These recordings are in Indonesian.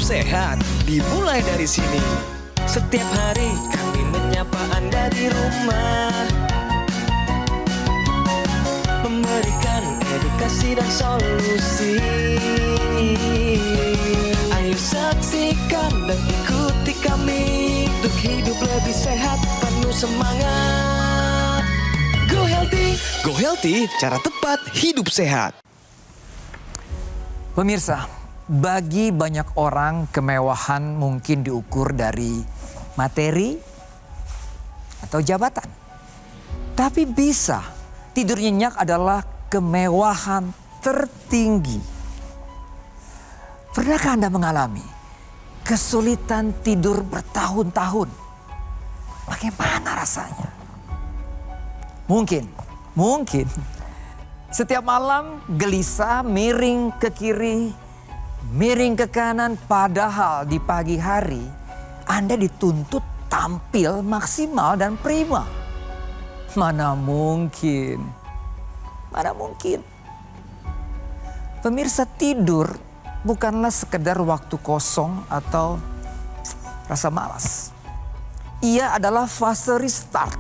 sehat dimulai dari sini. Setiap hari kami menyapa Anda di rumah, memberikan edukasi dan solusi. Ayo saksikan dan ikuti kami untuk hidup lebih sehat, penuh semangat. Go Healthy, cara tepat hidup sehat. Pemirsa, bagi banyak orang kemewahan mungkin diukur dari materi atau jabatan. Tapi bisa, tidur nyenyak adalah kemewahan tertinggi. Pernahkah Anda mengalami kesulitan tidur bertahun-tahun? Bagaimana rasanya? Mungkin setiap malam gelisah, miring ke kiri, miring ke kanan, padahal di pagi hari Anda dituntut tampil maksimal dan prima. Mana mungkin. Pemirsa, tidur bukanlah sekedar waktu kosong atau rasa malas. Ia adalah fase restart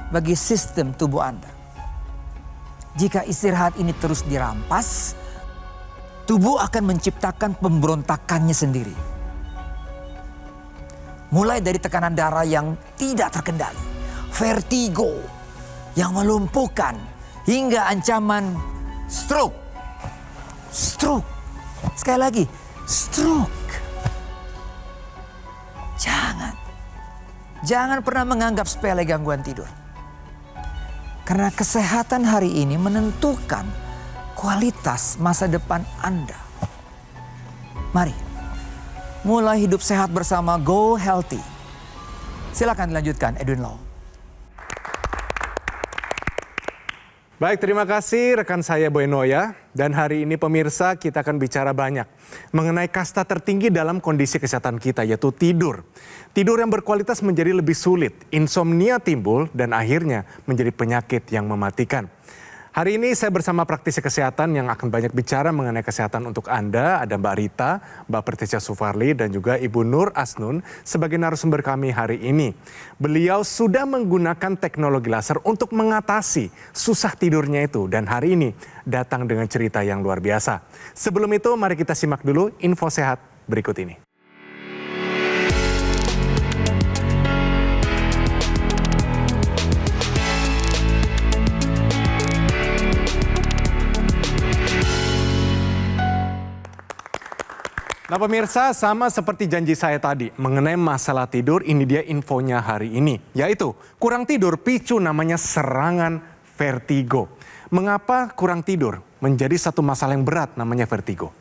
bagi sistem tubuh Anda. Jika istirahat ini terus dirampas, tubuh akan menciptakan pemberontakannya sendiri. Mulai dari tekanan darah yang tidak terkendali, vertigo yang melumpuhkan, hingga ancaman stroke. Sekali lagi, stroke. Jangan pernah menganggap sepele gangguan tidur. Karena kesehatan hari ini menentukan kualitas masa depan Anda. Mari, mulai hidup sehat bersama Go Healthy. Silakan dilanjutkan, Edwin Lau. Baik, terima kasih rekan saya Boy Noya. Dan hari ini pemirsa, kita akan bicara banyak mengenai kasta tertinggi dalam kondisi kesehatan kita, yaitu tidur. Tidur yang berkualitas menjadi lebih sulit, insomnia timbul, dan akhirnya menjadi penyakit yang mematikan. Hari ini saya bersama praktisi kesehatan yang akan banyak bicara mengenai kesehatan untuk Anda. Ada Mbak Rita, Mbak Patricia Sufarli, dan juga Ibu Nur Asnun sebagai narasumber kami hari ini. Beliau sudah menggunakan teknologi laser untuk mengatasi susah tidurnya itu. Dan hari ini datang dengan cerita yang luar biasa. Sebelum itu mari kita simak dulu info sehat berikut ini. Nah pemirsa, sama seperti janji saya tadi mengenai masalah tidur, ini dia infonya hari ini. Yaitu kurang tidur picu namanya serangan vertigo. Mengapa kurang tidur menjadi satu masalah yang berat namanya vertigo?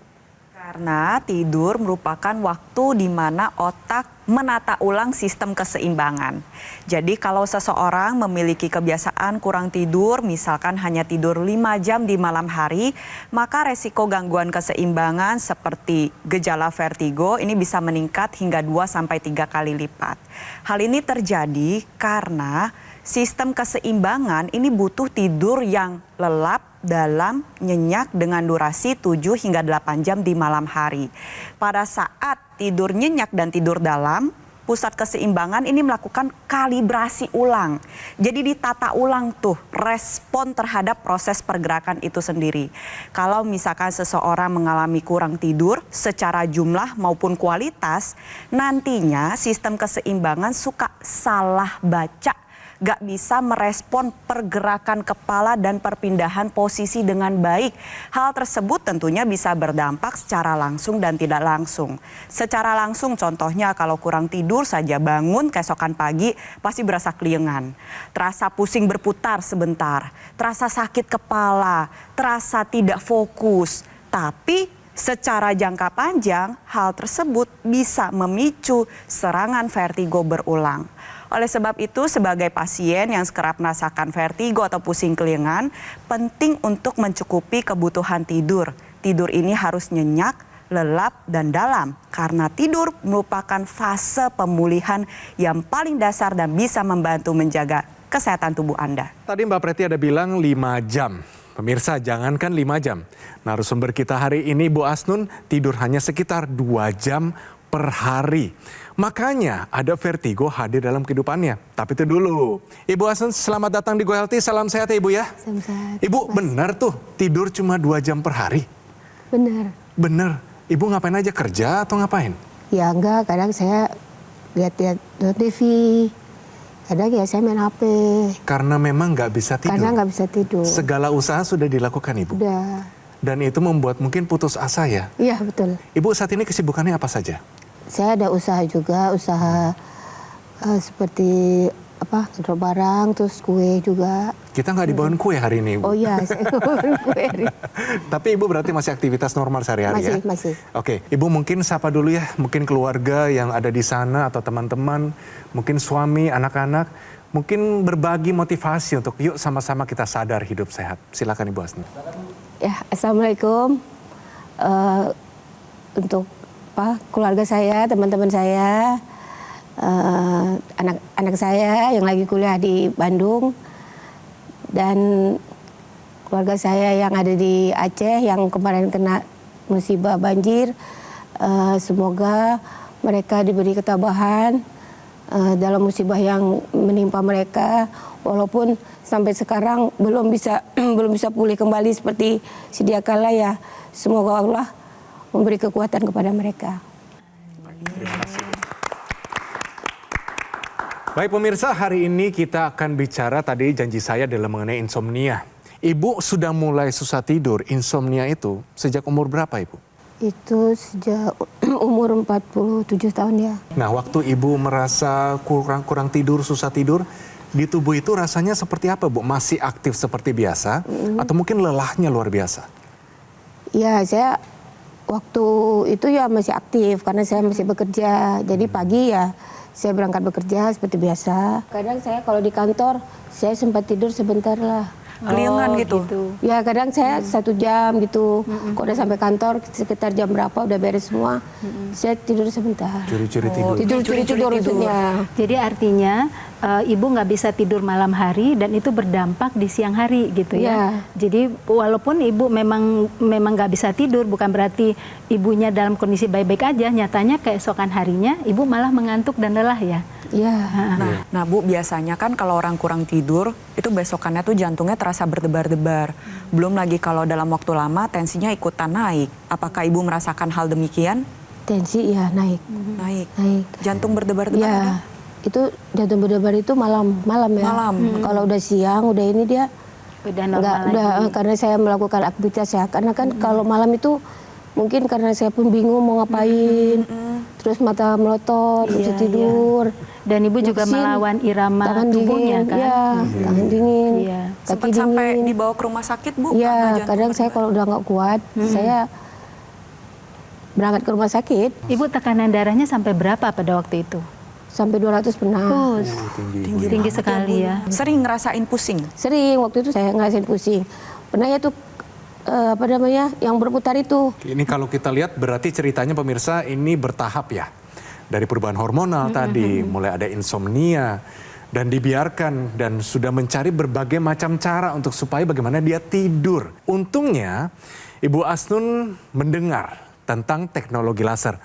Karena tidur merupakan waktu di mana otak menata ulang sistem keseimbangan. Jadi kalau seseorang memiliki kebiasaan kurang tidur, misalkan hanya tidur 5 jam di malam hari, maka resiko gangguan keseimbangan seperti gejala vertigo ini bisa meningkat hingga 2-3 kali lipat. Hal ini terjadi karena sistem keseimbangan ini butuh tidur yang lelap, dalam, nyenyak dengan durasi 7 hingga 8 jam di malam hari. Pada saat tidur nyenyak dan tidur dalam, pusat keseimbangan ini melakukan kalibrasi ulang. Jadi ditata ulang tuh respon terhadap proses pergerakan itu sendiri. Kalau misalkan seseorang mengalami kurang tidur secara jumlah maupun kualitas, nantinya sistem keseimbangan suka salah baca. Gak bisa merespon pergerakan kepala dan perpindahan posisi dengan baik. Hal tersebut tentunya bisa berdampak secara langsung dan tidak langsung. Secara langsung contohnya kalau kurang tidur saja bangun keesokan pagi pasti berasa keliengan. Terasa pusing berputar sebentar, terasa sakit kepala, terasa tidak fokus. Tapi secara jangka panjang hal tersebut bisa memicu serangan vertigo berulang. Oleh sebab itu, sebagai pasien yang kerap merasakan vertigo atau pusing keliengan, penting untuk mencukupi kebutuhan tidur. Tidur ini harus nyenyak, lelap, dan dalam. Karena tidur merupakan fase pemulihan yang paling dasar dan bisa membantu menjaga kesehatan tubuh Anda. Tadi Mbak Preti ada bilang 5 jam. Pemirsa, jangankan 5 jam. Narasumber kita hari ini, Bu Asnun, tidur hanya sekitar 2 jam per hari. Makanya ada vertigo hadir dalam kehidupannya. Tapi itu dulu. Ibu Asnun, selamat datang di Go Healthy. Salam sehat ya Ibu ya. Salam sehat, Ibu, Mas. benar tuh tidur cuma 2 jam per hari? Benar. Bener. Ibu ngapain aja, kerja atau ngapain? Ya enggak, kadang saya lihat-lihat TV. Kadang ya saya main HP. Karena memang nggak bisa tidur. Karena nggak bisa tidur. Segala usaha sudah dilakukan Ibu. Udah. Dan itu membuat mungkin putus asa ya. Iya betul. Ibu saat ini kesibukannya apa saja? Saya ada usaha juga, usaha seperti apa, ngedrap barang, terus kue juga. Kita nggak dibawain kue hari ini Ibu. Oh iya, saya ngedrap kue. Tapi Ibu berarti masih aktivitas normal sehari-hari ya? Masih. Oke, Ibu mungkin sapa dulu ya, mungkin keluarga yang ada di sana atau teman-teman, mungkin suami, anak-anak, mungkin berbagi motivasi untuk yuk sama-sama kita sadar hidup sehat. Silakan Ibu Asnun. Ya, assalamualaikum. Untuk keluarga saya, teman-teman saya, anak saya yang lagi kuliah di Bandung, dan keluarga saya yang ada di Aceh yang kemarin kena musibah banjir. Semoga mereka diberi ketabahan dalam musibah yang menimpa mereka, walaupun sampai sekarang belum bisa pulih kembali seperti sedia kala ya. Semoga Allah memberi kekuatan kepada mereka. Terima kasih. Baik pemirsa, hari ini kita akan bicara, tadi janji saya adalah mengenai insomnia. Ibu sudah mulai susah tidur, insomnia itu sejak umur berapa Ibu? Itu sejak umur 47 tahun ya. Nah, waktu Ibu merasa kurang tidur, susah tidur, di tubuh itu rasanya seperti apa Bu? Masih aktif seperti biasa atau mungkin lelahnya luar biasa? Ya, saya waktu itu ya masih aktif karena saya masih bekerja. Jadi pagi ya saya berangkat bekerja seperti biasa. Kadang saya kalau di kantor saya sempat tidur sebentar lah. Keliengan gitu. Ya kadang saya 1 jam gitu. Kalau udah sampai kantor sekitar jam berapa udah beres semua, saya tidur sebentar. Curi-curi tidur. Tidur maksudnya. Jadi artinya ibu nggak bisa tidur malam hari dan itu berdampak di siang hari gitu ya. Jadi walaupun ibu memang nggak bisa tidur, bukan berarti ibunya dalam kondisi baik-baik aja. Nyatanya keesokan harinya ibu malah mengantuk dan lelah ya. Iya. Nah Bu, biasanya kan kalau orang kurang tidur itu besokannya tuh jantungnya terasa berdebar-debar. Belum lagi kalau dalam waktu lama tensinya ikutan naik. Apakah Ibu merasakan hal demikian? Tensi ya naik. Naik. Jantung Ya, berdebar-debar ada? itu jantung berdebar itu malam ya. Malam. Kalau udah siang udah ini dia Udah normal udah lagi. karena saya melakukan aktivitas ya. Karena kan kalau malam itu mungkin karena saya pun bingung mau ngapain. Terus mata melotot, bisa tidur. Dan ibu juga Nyeksin, melawan irama tangan tubuhnya dingin, kan. ya, tangan dingin, Iya. kaki Sempat dingin. sampai dibawa ke rumah sakit Bu? karena Iya, jantung kadang saya berdebar? kalau udah nggak kuat, saya berangkat ke rumah sakit Ibu tekanan darahnya sampai berapa pada waktu itu? sampai 200 pernah. Tinggi sekali ya. Sering ngerasain pusing? Sering waktu itu saya ngerasain pusing. Pernah ya tuh yang berputar itu. Ini kalau kita lihat berarti ceritanya pemirsa ini bertahap ya. Dari perubahan hormonal tadi, mulai ada insomnia, dan dibiarkan dan sudah mencari berbagai macam cara untuk supaya bagaimana dia tidur. Untungnya Ibu Asnun mendengar tentang teknologi laser.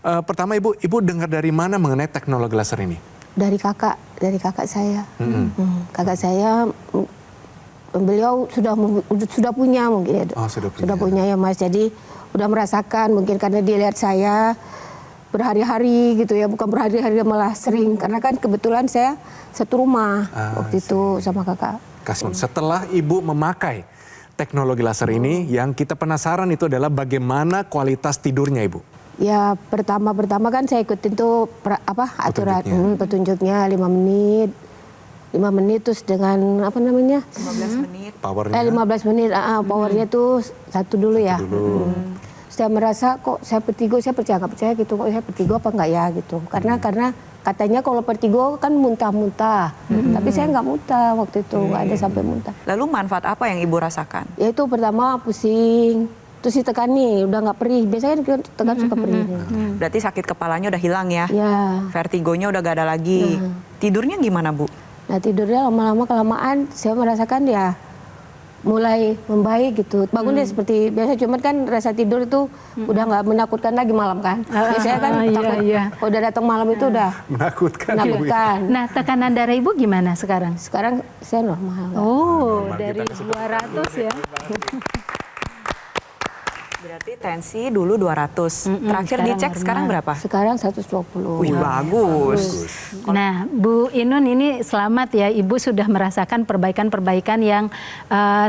Pertama Ibu dengar dari mana mengenai teknologi laser ini? Dari kakak saya. Kakak saya, beliau sudah punya mungkin. Oh, sudah punya. Sudah punya ya Mas. Jadi udah merasakan mungkin karena dia lihat saya berhari-hari gitu ya, bukan berhari-hari malah sering. Karena kan kebetulan saya satu rumah waktu itu sama kakak. Setelah Ibu memakai teknologi laser ini, yang kita penasaran itu adalah bagaimana kualitas tidurnya Ibu. Ya pertama kan saya ikutin tuh aturan petunjuknya 5 menit. 5 menit terus dengan 15 menit. Powernya. 15 menit, powernya tuh satu dulu ya. Saya merasa kok saya vertigo, saya percaya nggak percaya gitu, kok saya vertigo apa enggak ya gitu. Karena katanya kalau vertigo kan muntah-muntah, tapi saya nggak muntah waktu itu, nggak ada sampai muntah. Lalu manfaat apa yang Ibu rasakan? Ya itu pertama pusing, terus ditekan nih, udah nggak perih. Biasanya kan tekan suka perih. Berarti sakit kepalanya udah hilang ya? Ya. Vertigonya udah gak ada lagi. Tidurnya gimana Bu? Nah tidurnya lama-lama kelamaan saya merasakan ya mulai membaik gitu. Bangunnya seperti biasa, cuman kan rasa tidur itu udah nggak menakutkan lagi malam kan. Biasanya kan takut kalau udah datang malam itu udah Menakutkan. Nah, tekanan darah Ibu gimana sekarang? Sekarang saya normal. Oh, Normal, dari kita kasih 200 ya. Berarti tensi dulu 200. Terakhir sekarang dicek normal. sekarang berapa? Sekarang 120. Wih, bagus. Nah, Bu Inun ini selamat ya, Ibu sudah merasakan perbaikan-perbaikan yang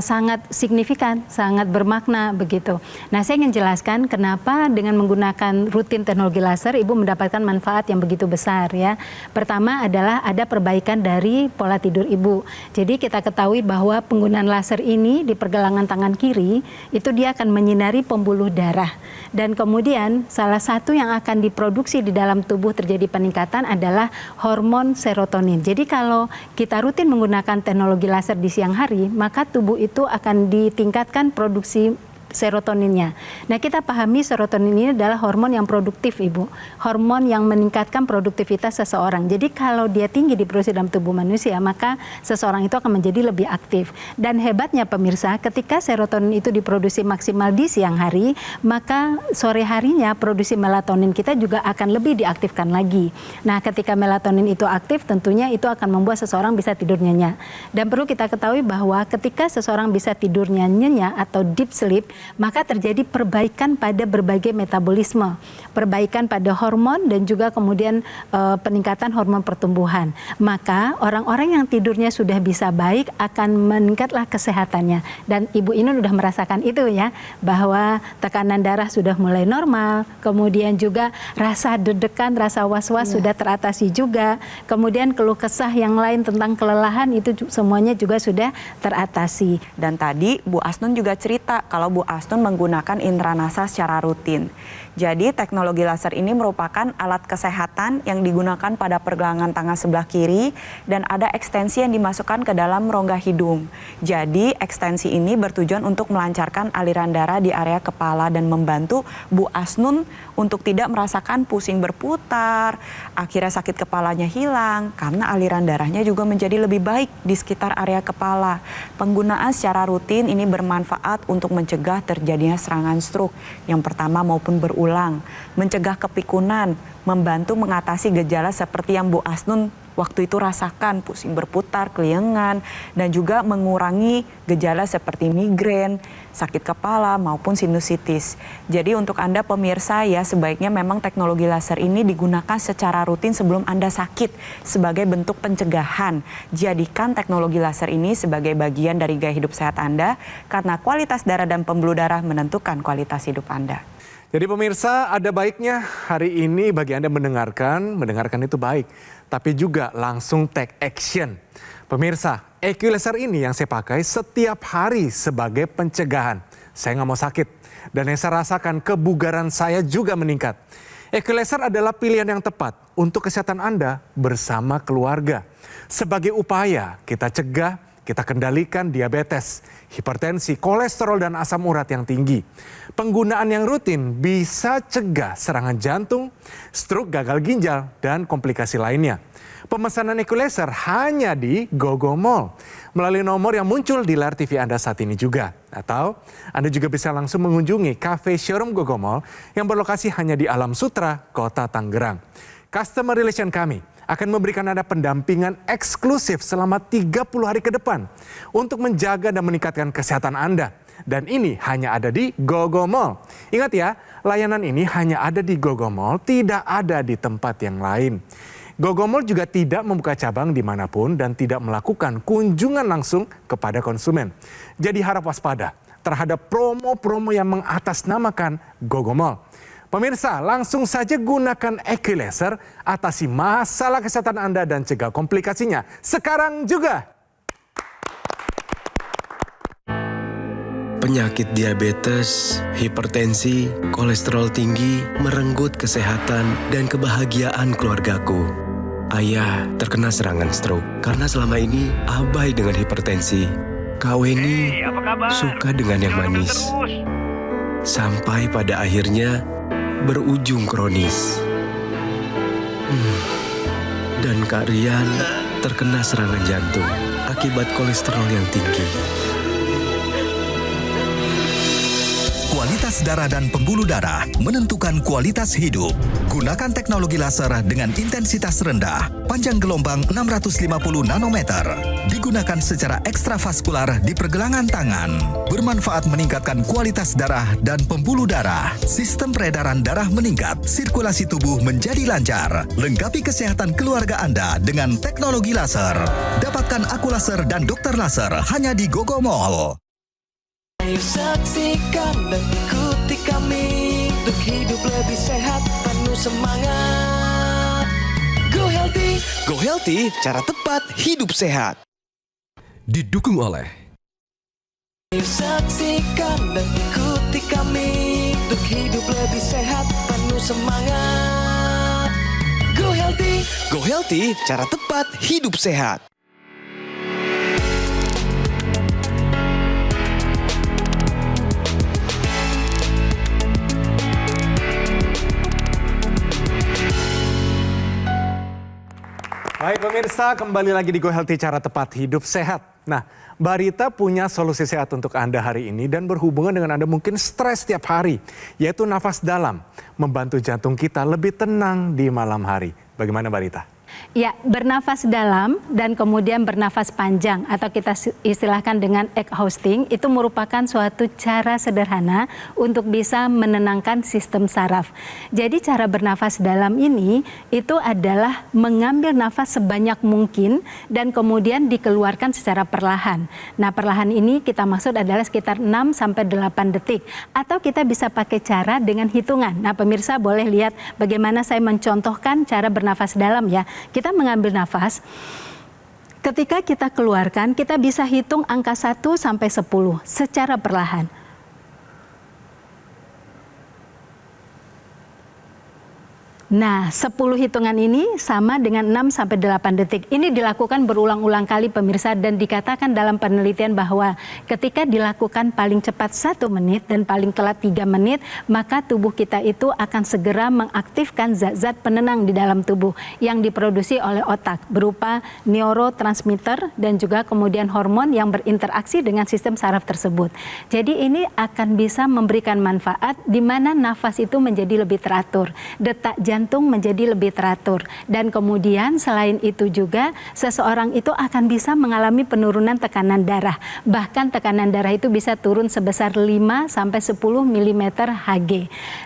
sangat signifikan, sangat bermakna begitu. Nah, saya ingin jelaskan kenapa dengan menggunakan rutin teknologi laser Ibu mendapatkan manfaat yang begitu besar ya. Pertama adalah ada perbaikan dari pola tidur Ibu. Jadi kita ketahui bahwa penggunaan laser ini di pergelangan tangan kiri itu dia akan menyinari pembuluh darah. Dan kemudian salah satu yang akan diproduksi di dalam tubuh terjadi peningkatan adalah hormon serotonin. Jadi kalau kita rutin menggunakan teknologi laser di siang hari, maka tubuh itu akan ditingkatkan produksi serotoninnya. Nah, kita pahami serotonin ini adalah hormon yang produktif, Ibu. Hormon yang meningkatkan produktivitas seseorang. Jadi kalau dia tinggi diproduksi dalam tubuh manusia, maka seseorang itu akan menjadi lebih aktif. Dan hebatnya pemirsa, ketika serotonin itu diproduksi maksimal di siang hari, maka sore harinya produksi melatonin kita juga akan lebih diaktifkan lagi. Nah, ketika melatonin itu aktif, tentunya itu akan membuat seseorang bisa tidur nyenyak. Dan perlu kita ketahui bahwa ketika seseorang bisa tidurnya nyenyak atau deep sleep, maka terjadi perbaikan pada berbagai metabolisme, perbaikan pada hormon dan juga kemudian peningkatan hormon pertumbuhan. Maka orang-orang yang tidurnya sudah bisa baik akan meningkatlah kesehatannya. Dan Ibu Inun sudah merasakan itu ya, bahwa tekanan darah sudah mulai normal, kemudian juga rasa deg-degan, rasa was-was sudah teratasi juga, kemudian keluh kesah yang lain tentang kelelahan itu semuanya juga sudah teratasi. Dan tadi Bu Asnun juga cerita kalau Bu Asnun menggunakan intranasa secara rutin. Jadi teknologi laser ini merupakan alat kesehatan yang digunakan pada pergelangan tangan sebelah kiri dan ada ekstensi yang dimasukkan ke dalam rongga hidung. Jadi ekstensi ini bertujuan untuk melancarkan aliran darah di area kepala dan membantu Bu Asnun untuk tidak merasakan pusing berputar, akhirnya sakit kepalanya hilang karena aliran darahnya juga menjadi lebih baik di sekitar area kepala. Penggunaan secara rutin ini bermanfaat untuk mencegah terjadinya serangan stroke yang pertama maupun berulang, mencegah kepikunan, membantu mengatasi gejala seperti yang Bu Asnun waktu itu rasakan, pusing berputar, keliengan, dan juga mengurangi gejala seperti migrain, sakit kepala maupun sinusitis. Jadi untuk Anda pemirsa ya, sebaiknya memang teknologi laser ini digunakan secara rutin sebelum Anda sakit sebagai bentuk pencegahan. Jadikan teknologi laser ini sebagai bagian dari gaya hidup sehat Anda karena kualitas darah dan pembuluh darah menentukan kualitas hidup Anda. Jadi pemirsa, ada baiknya hari ini bagi Anda mendengarkan itu baik, tapi juga langsung take action. Pemirsa, EQ laser ini yang saya pakai setiap hari sebagai pencegahan. Saya nggak mau sakit, dan yang saya rasakan kebugaran saya juga meningkat. EQ laser adalah pilihan yang tepat untuk kesehatan Anda bersama keluarga. Sebagai upaya kita cegah, kita kendalikan diabetes, hipertensi, kolesterol, dan asam urat yang tinggi. Penggunaan yang rutin bisa cegah serangan jantung, stroke, gagal ginjal, dan komplikasi lainnya. Pemesanan EQ laser hanya di GoGo Mall melalui nomor yang muncul di layar TV Anda saat ini juga. Atau Anda juga bisa langsung mengunjungi cafe showroom GoGo Mall yang berlokasi hanya di Alam Sutra, Kota Tangerang. Customer relation kami akan memberikan Anda pendampingan eksklusif selama 30 hari ke depan untuk menjaga dan meningkatkan kesehatan Anda. Dan ini hanya ada di GoGo Mall. Ingat ya, layanan ini hanya ada di GoGo Mall, tidak ada di tempat yang lain. GoGo Mall juga tidak membuka cabang dimanapun dan tidak melakukan kunjungan langsung kepada konsumen. Jadi harap waspada terhadap promo-promo yang mengatasnamakan GoGo Mall. Pemirsa, langsung saja gunakan EQ laser, atasi masalah kesehatan Anda dan cegah komplikasinya sekarang juga. Penyakit diabetes, hipertensi, kolesterol tinggi merenggut kesehatan dan kebahagiaan keluargaku. Ayah terkena serangan stroke karena selama ini abai dengan hipertensi. Kak Weni suka dengan yang manis. Sampai pada akhirnya berujung kronis. Dan Kak Rian terkena serangan jantung akibat kolesterol yang tinggi. Kualitas darah dan pembuluh darah menentukan kualitas hidup. Gunakan teknologi laser dengan intensitas rendah, panjang gelombang 650 nanometer. Digunakan secara ekstravaskular di pergelangan tangan. Bermanfaat meningkatkan kualitas darah dan pembuluh darah. Sistem peredaran darah meningkat, sirkulasi tubuh menjadi lancar. Lengkapi kesehatan keluarga Anda dengan teknologi laser. Dapatkan aku laser dan dokter laser hanya di Gogo Mall. Ayo saksikan dan ikuti kami untuk hidup lebih sehat, penuh semangat. Go Healthy, cara tepat hidup sehat. Didukung oleh Ayo saksikan dan ikuti kami untuk hidup lebih sehat, penuh semangat. Go Healthy, cara tepat hidup sehat. Baik pemirsa, kembali lagi di Go Healthy, cara tepat hidup sehat. Nah, Mbak Rita punya solusi sehat untuk Anda hari ini dan berhubungan dengan Anda mungkin stres setiap hari, yaitu nafas dalam, membantu jantung kita lebih tenang di malam hari. Bagaimana Mbak Rita? Ya, bernafas dalam dan kemudian bernafas panjang atau kita istilahkan dengan exhausting itu merupakan suatu cara sederhana untuk bisa menenangkan sistem saraf. Jadi cara bernafas dalam ini itu adalah mengambil nafas sebanyak mungkin dan kemudian dikeluarkan secara perlahan. Nah, perlahan ini kita maksud adalah sekitar 6-8 detik atau kita bisa pakai cara dengan hitungan. Nah, pemirsa boleh lihat bagaimana saya mencontohkan cara bernafas dalam ya. Kita mengambil nafas, ketika kita keluarkan, kita bisa hitung angka 1 sampai 10 secara perlahan. Nah, 10 hitungan ini sama dengan 6-8 detik. Ini dilakukan berulang-ulang kali pemirsa dan dikatakan dalam penelitian bahwa ketika dilakukan paling cepat 1 menit dan paling telat 3 menit, maka tubuh kita itu akan segera mengaktifkan zat-zat penenang di dalam tubuh yang diproduksi oleh otak berupa neurotransmitter dan juga kemudian hormon yang berinteraksi dengan sistem saraf tersebut. Jadi ini akan bisa memberikan manfaat di mana nafas itu menjadi lebih teratur, detak jantung menjadi lebih teratur, dan kemudian selain itu juga seseorang itu akan bisa mengalami penurunan tekanan darah, bahkan tekanan darah itu bisa turun sebesar 5-10 mm Hg.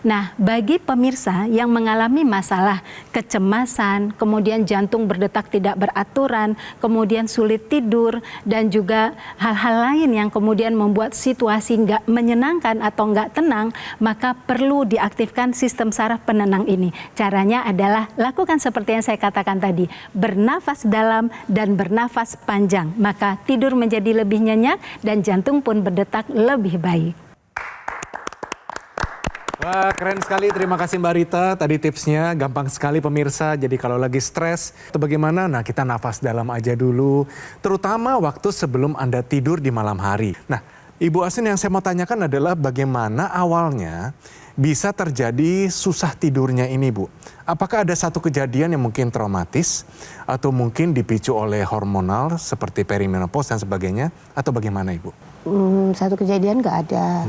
Nah, bagi pemirsa yang mengalami masalah kecemasan, kemudian jantung berdetak tidak beraturan, kemudian sulit tidur, dan juga hal-hal lain yang kemudian membuat situasi nggak menyenangkan atau nggak tenang, maka perlu diaktifkan sistem saraf penenang ini. Caranya adalah lakukan seperti yang saya katakan tadi, bernafas dalam dan bernafas panjang. Maka tidur menjadi lebih nyenyak dan jantung pun berdetak lebih baik. Wah, keren sekali. Terima kasih Mbak Rita. Tadi tipsnya gampang sekali pemirsa. Jadi kalau lagi stres, itu bagaimana? Nah, kita nafas dalam aja dulu. Terutama waktu sebelum Anda tidur di malam hari. Nah, Ibu Asin, yang saya mau tanyakan adalah bagaimana awalnya bisa terjadi susah tidurnya ini, Bu? Apakah ada satu kejadian yang mungkin traumatis atau mungkin dipicu oleh hormonal seperti perimenopause dan sebagainya, atau bagaimana, Ibu? Satu kejadian nggak ada.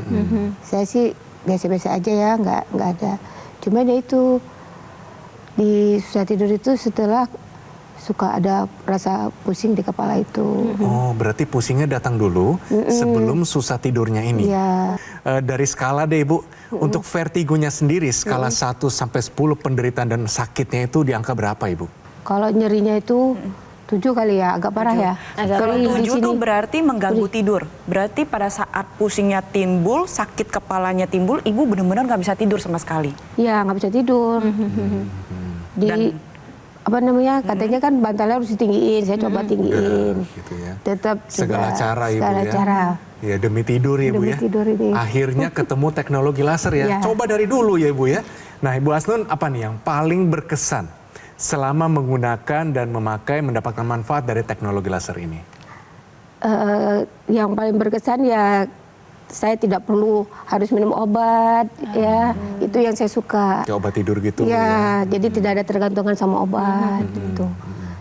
Saya sih biasa-biasa aja ya, nggak ada. Cuma ya itu di susah tidur itu setelah suka ada rasa pusing di kepala itu. Oh, berarti pusingnya datang dulu sebelum susah tidurnya ini. Iya. Dari skala deh Ibu, untuk vertigonya sendiri skala 1 sampai 10 penderitaan dan sakitnya itu di angka berapa Ibu? Kalau nyerinya itu 7 kali ya, agak parah ya. Kalau 7 itu berarti mengganggu tidur. Berarti pada saat pusingnya timbul, sakit kepalanya timbul, Ibu benar-benar nggak bisa tidur sama sekali. Iya, nggak bisa tidur. Apa namanya, katanya kan bantalnya harus ditinggiin, saya coba tinggiin. Ya, gitu ya. Tetap segala cara Ibu segala ya. cara. Ya, demi tidur ya Demi Bu ya. tidur ini. Akhirnya ketemu teknologi laser ya. Ya. Coba dari dulu ya Ibu ya. Nah, Ibu Asnun, apa nih yang paling berkesan selama menggunakan dan mendapatkan manfaat dari teknologi laser ini? Yang paling berkesan ya saya tidak perlu harus minum obat, ya itu yang saya suka. Kayak obat tidur gitu ya. Jadi tidak ada tergantungan sama obat gitu.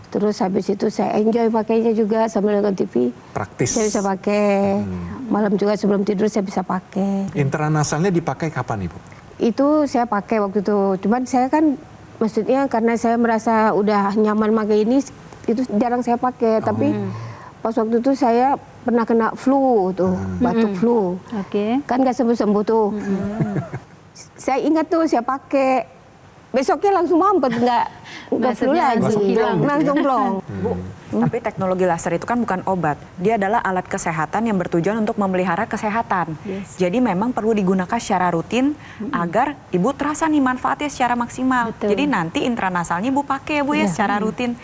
Terus habis itu saya enjoy pakainya juga sambil nonton TV. Praktis. Saya bisa pakai. Malam juga sebelum tidur saya bisa pakai. Intranasalnya dipakai kapan Ibu? Itu saya pakai waktu itu. Cuman saya kan maksudnya karena saya merasa udah nyaman pakai ini, itu jarang saya pakai. Tapi pas waktu itu saya pernah kena flu tuh, batuk flu. Kan gak sembuh-sembuh tuh. Saya ingat tuh saya pakai. Besoknya langsung mampet, nggak flu lagi, langsung plong. Bu, tapi teknologi laser itu kan bukan obat. Dia adalah alat kesehatan yang bertujuan untuk memelihara kesehatan. Jadi memang perlu digunakan secara rutin agar Ibu terasa nih manfaatnya secara maksimal. Jadi nanti intranasalnya Ibu pakai ya Bu ya secara rutin.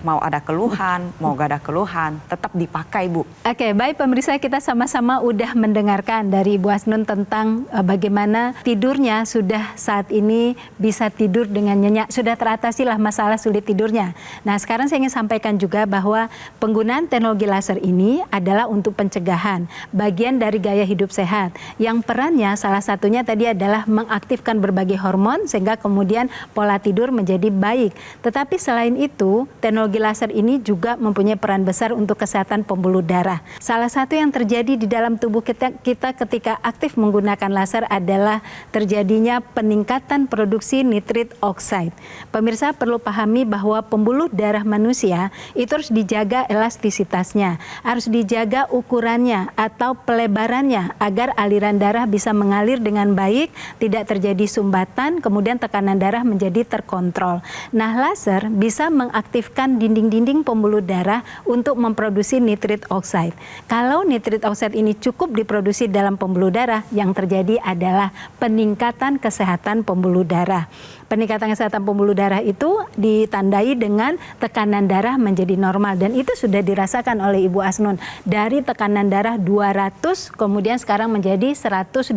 Mau ada keluhan, mau gak ada keluhan, tetap dipakai Bu. Oke, baik pemirsa, kita sama-sama udah mendengarkan dari Ibu Asnun tentang bagaimana tidurnya sudah saat ini bisa tidur dengan nyenyak, sudah teratasi lah masalah sulit tidurnya. Nah, sekarang saya ingin sampaikan juga bahwa penggunaan teknologi laser ini adalah untuk pencegahan, bagian dari gaya hidup sehat. Yang perannya salah satunya tadi adalah mengaktifkan berbagai hormon sehingga kemudian pola tidur menjadi baik. Tetapi selain itu, teknologi laser ini juga mempunyai peran besar untuk kesehatan pembuluh darah. Salah satu yang terjadi di dalam tubuh kita ketika aktif menggunakan laser adalah terjadinya peningkatan produksi nitrit oxide. Pemirsa perlu pahami bahwa pembuluh darah manusia itu harus dijaga elastisitasnya, harus dijaga ukurannya atau pelebarannya agar aliran darah bisa mengalir dengan baik, tidak terjadi sumbatan, kemudian tekanan darah menjadi terkontrol. Nah, laser bisa mengaktifkan dinding-dinding pembuluh darah untuk memproduksi nitrit oxide. Kalau nitrit oxide ini cukup diproduksi dalam pembuluh darah, yang terjadi adalah peningkatan kesehatan pembuluh darah. Peningkatan kesehatan pembuluh darah itu ditandai dengan tekanan darah menjadi normal, dan itu sudah dirasakan oleh Ibu Asnun dari tekanan darah 200 kemudian sekarang menjadi 120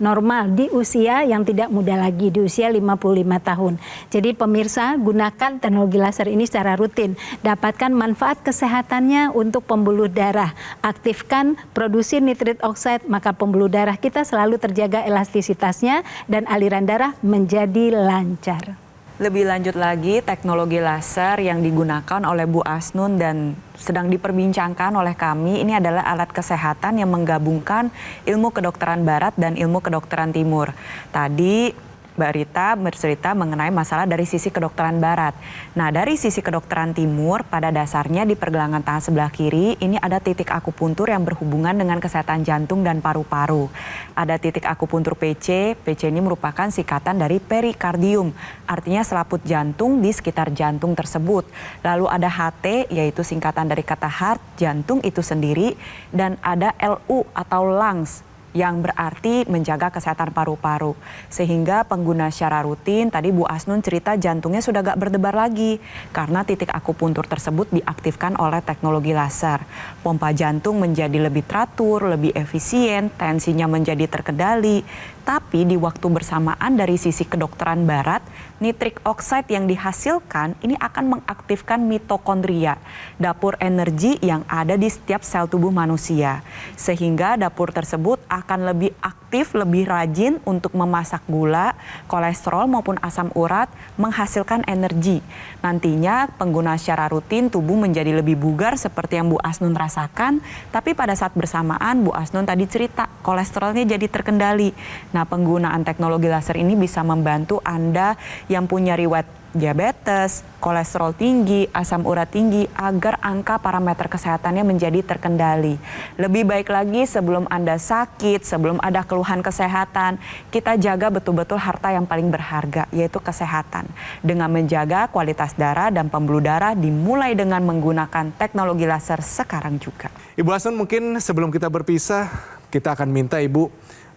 normal di usia yang tidak muda lagi, di usia 55 tahun. Jadi pemirsa, gunakan teknologi laser ini secara rutin, dapatkan manfaat kesehatannya untuk pembuluh darah, aktifkan produksi nitrit oxide, maka pembuluh darah kita selalu terjaga elastisitasnya dan aliran darah menjadi lancar. Lebih lanjut lagi, teknologi laser yang digunakan oleh Bu Asnun dan sedang diperbincangkan oleh kami, ini adalah alat kesehatan yang menggabungkan ilmu kedokteran barat dan ilmu kedokteran timur. Tadi Mbak Rita bercerita mengenai masalah dari sisi kedokteran barat. Nah, dari sisi kedokteran timur, pada dasarnya di pergelangan tangan sebelah kiri, ini ada titik akupuntur yang berhubungan dengan kesehatan jantung dan paru-paru. Ada titik akupuntur PC, PC ini merupakan singkatan dari perikardium, artinya selaput jantung di sekitar jantung tersebut. Lalu ada HT, yaitu singkatan dari kata heart, jantung itu sendiri, dan ada LU atau lungs, yang berarti menjaga kesehatan paru-paru. Sehingga pengguna secara rutin, tadi Bu Asnun cerita jantungnya sudah gak berdebar lagi karena titik akupuntur tersebut diaktifkan oleh teknologi laser. Pompa jantung menjadi lebih teratur, lebih efisien, tensinya menjadi terkendali. Tapi di waktu bersamaan dari sisi kedokteran barat, nitrik oxide yang dihasilkan ini akan mengaktifkan mitokondria, dapur energi yang ada di setiap sel tubuh manusia. Sehingga dapur tersebut akan lebih aktif, lebih rajin untuk memasak gula, kolesterol maupun asam urat, menghasilkan energi. Nantinya pengguna secara rutin tubuh menjadi lebih bugar seperti yang Bu Asnun rasakan, tapi pada saat bersamaan Bu Asnun tadi cerita kolesterolnya jadi terkendali. Nah, penggunaan teknologi laser ini bisa membantu Anda yang punya riwayat diabetes, kolesterol tinggi, asam urat tinggi, agar angka parameter kesehatannya menjadi terkendali. Lebih baik lagi sebelum Anda sakit, sebelum ada keluhan kesehatan, kita jaga betul-betul harta yang paling berharga, yaitu kesehatan. Dengan menjaga kualitas darah dan pembuluh darah dimulai dengan menggunakan teknologi laser sekarang juga. Ibu Asnun, mungkin sebelum kita berpisah, kita akan minta Ibu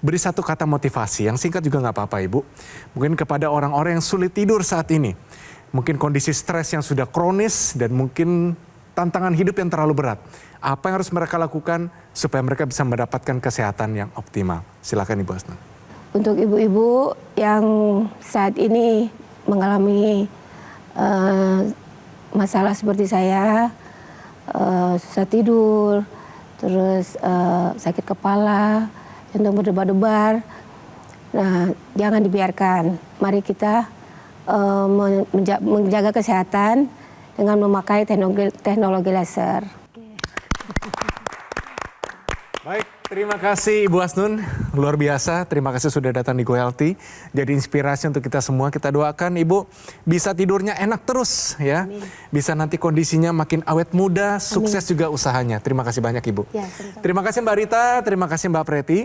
beri satu kata motivasi, yang singkat juga nggak apa-apa Ibu. Mungkin kepada orang-orang yang sulit tidur saat ini. Mungkin kondisi stres yang sudah kronis dan mungkin tantangan hidup yang terlalu berat. Apa yang harus mereka lakukan supaya mereka bisa mendapatkan kesehatan yang optimal? Silakan Ibu Asnun. Untuk ibu-ibu yang saat ini mengalami masalah seperti saya, susah tidur, terus sakit kepala, jantung berdebar-debar. Nah, jangan dibiarkan. Mari kita menjaga kesehatan dengan memakai teknologi laser. Baik. Terima kasih Ibu Asnun, luar biasa. Terima kasih sudah datang di Go Healthy. Jadi inspirasi untuk kita semua. Kita doakan Ibu bisa tidurnya enak terus ya. Amin. Bisa nanti kondisinya makin awet muda, sukses juga usahanya. Terima kasih banyak Ibu. Ya, sama-sama. Terima kasih Mbak Rita, terima kasih Mbak Preti.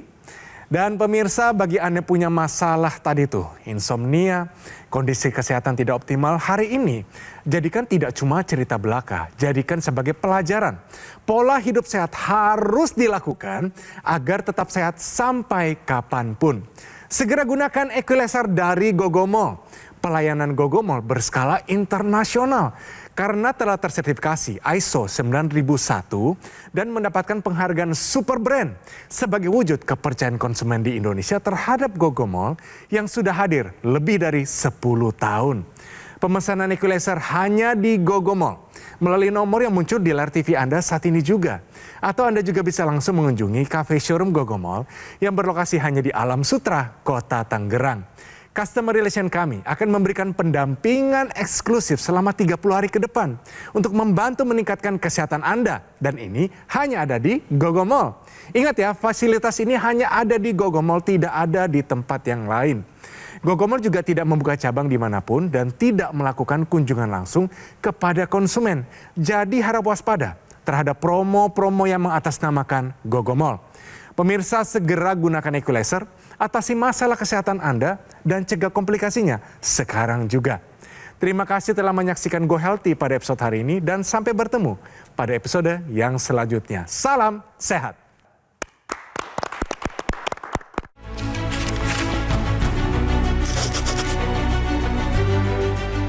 Dan pemirsa, bagi Anda punya masalah tadi tuh, insomnia, kondisi kesehatan tidak optimal, hari ini jadikan tidak cuma cerita belaka, jadikan sebagai pelajaran. Pola hidup sehat harus dilakukan agar tetap sehat sampai kapanpun. Segera gunakan Equalizer dari Gogomol. Pelayanan Gogomol berskala internasional karena telah tersertifikasi ISO 9001 dan mendapatkan penghargaan Super Brand sebagai wujud kepercayaan konsumen di Indonesia terhadap Gogomol yang sudah hadir lebih dari 10 tahun. Pemesanan Equalizer hanya di Gogomol melalui nomor yang muncul di layar TV Anda saat ini juga. Atau Anda juga bisa langsung mengunjungi cafe showroom Gogomol yang berlokasi hanya di Alam Sutra, Kota Tangerang. Customer Relation kami akan memberikan pendampingan eksklusif selama 30 hari ke depan untuk membantu meningkatkan kesehatan Anda. Dan ini hanya ada di Gogomol. Ingat ya, fasilitas ini hanya ada di Gogomol, tidak ada di tempat yang lain. Gogomol juga tidak membuka cabang dimanapun dan tidak melakukan kunjungan langsung kepada konsumen. Jadi harap waspada terhadap promo-promo yang mengatasnamakan Gogomol. Pemirsa, segera gunakan Equalizer, atasi masalah kesehatan Anda dan cegah komplikasinya sekarang juga. Terima kasih telah menyaksikan Go Healthy pada episode hari ini dan sampai bertemu pada episode yang selanjutnya. Salam sehat.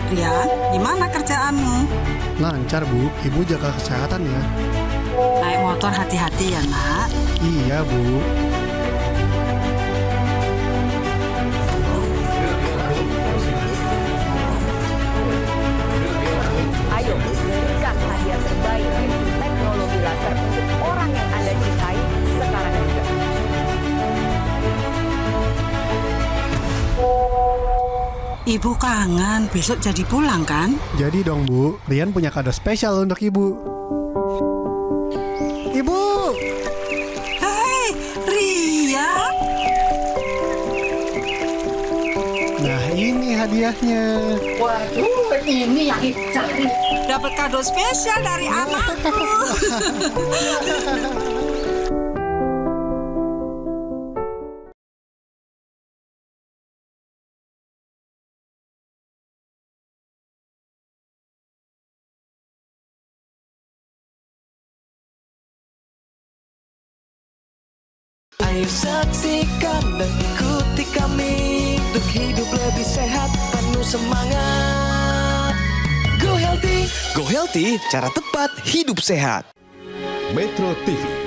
Ria, gimana kerjaanmu? Lancar Bu, Ibu jaga kesehatan ya. Naik motor hati-hati ya nak. Iya Bu. Ayo, berikan hadiah terbaik yaitu teknologi laser untuk orang yang Anda cintai sekarang juga. Ibu kangen, besok jadi pulang kan? Jadi dong Bu, Rian punya kado spesial untuk Ibu. Ibu! Hei, Ria. Nah ini hadiahnya. Waduh, ini yang dicari. Dapat kado spesial dari anakku. Ayo saksikan dan ikuti kami untuk hidup lebih sehat, penuh semangat. Go Healthy, cara tepat hidup sehat. Metro TV